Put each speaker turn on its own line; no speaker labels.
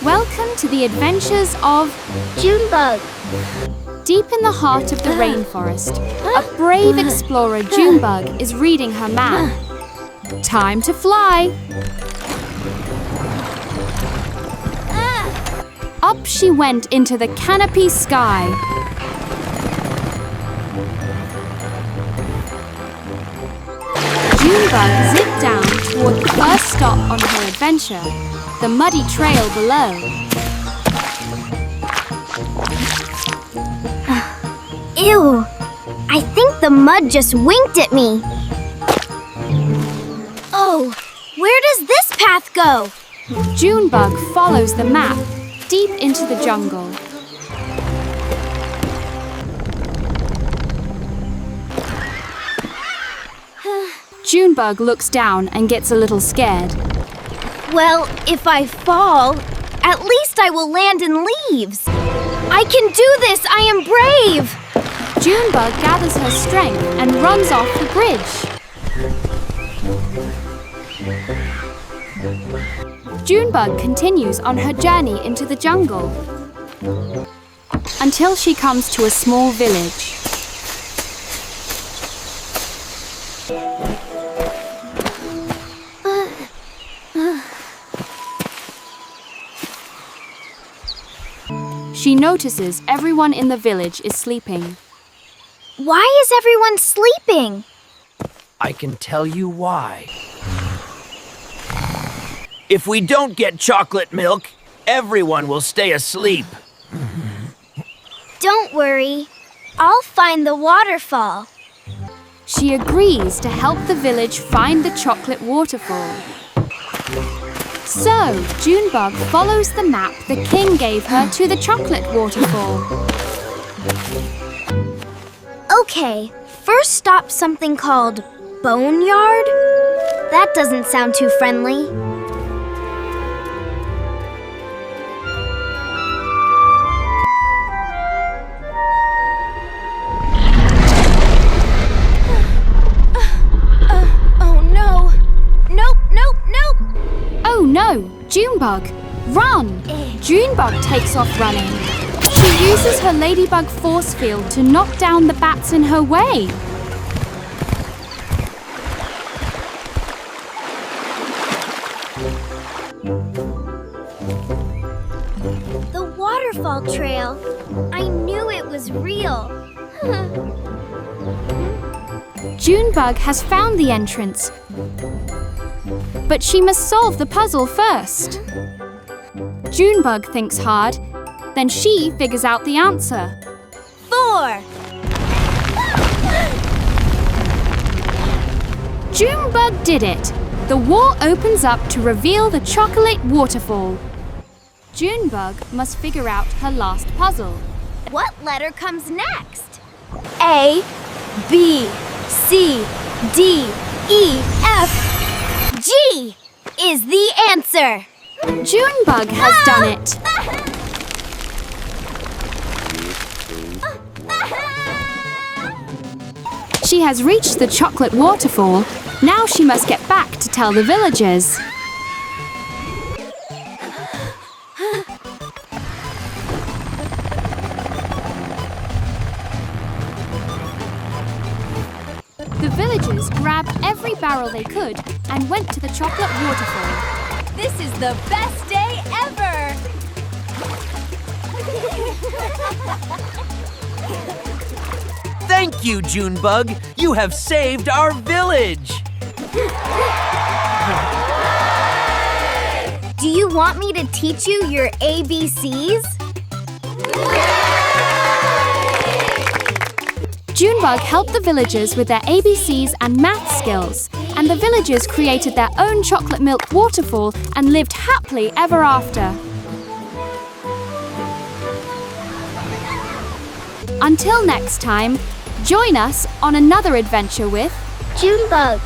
Welcome to the adventures of
Junebug.
Deep in the heart of the rainforest, a brave explorer, Junebug, is reading her map. Time to fly! Up she went into the canopy sky. Junebug zipped down toward the first stop on her adventure, the muddy trail below.
Ew! I think the mud just winked at me. Oh, where does this path go?
Junebug follows the map deep into the jungle. Junebug looks down and gets a little scared.
Well, if I fall, at least I will land in leaves. I can do this! I am brave!
Junebug gathers her strength and runs off the bridge. Junebug continues on her journey into the jungle until she comes to a small village. She notices everyone in the village is sleeping.
Why is everyone sleeping?
I can tell you why. If we don't get chocolate milk, everyone will stay asleep.
Don't worry. I'll find the waterfall.
She agrees to help the village find the chocolate waterfall. So, Junebug follows the map the king gave her to the chocolate waterfall.
Okay, first stop something called Boneyard? That doesn't sound too friendly. Oh no! Nope, nope, nope!
Oh no! Junebug! Run! Junebug takes off running. She uses her ladybug force field to knock down the bats in her way.
The waterfall trail. I knew it was real.
Junebug has found the entrance, but she must solve the puzzle first. Junebug thinks hard, then she figures out the answer.
4.
Junebug did it! The wall opens up to reveal the chocolate waterfall. Junebug must figure out her last puzzle.
What letter comes next? A, B, C, D, E, F, G is the answer.
Junebug has done it! She has reached the chocolate waterfall. Now she must get back to tell the villagers. The villagers grabbed every barrel they could and went to the chocolate waterfall.
This is the best day ever!
Thank you, Junebug. You have saved our village.
Do you want me to teach you your ABCs?
Junebug helped the villagers with their ABCs and math skills, and the villagers created their own chocolate milk waterfall and lived happily ever after. Until next time, join us on another adventure with
Junebug.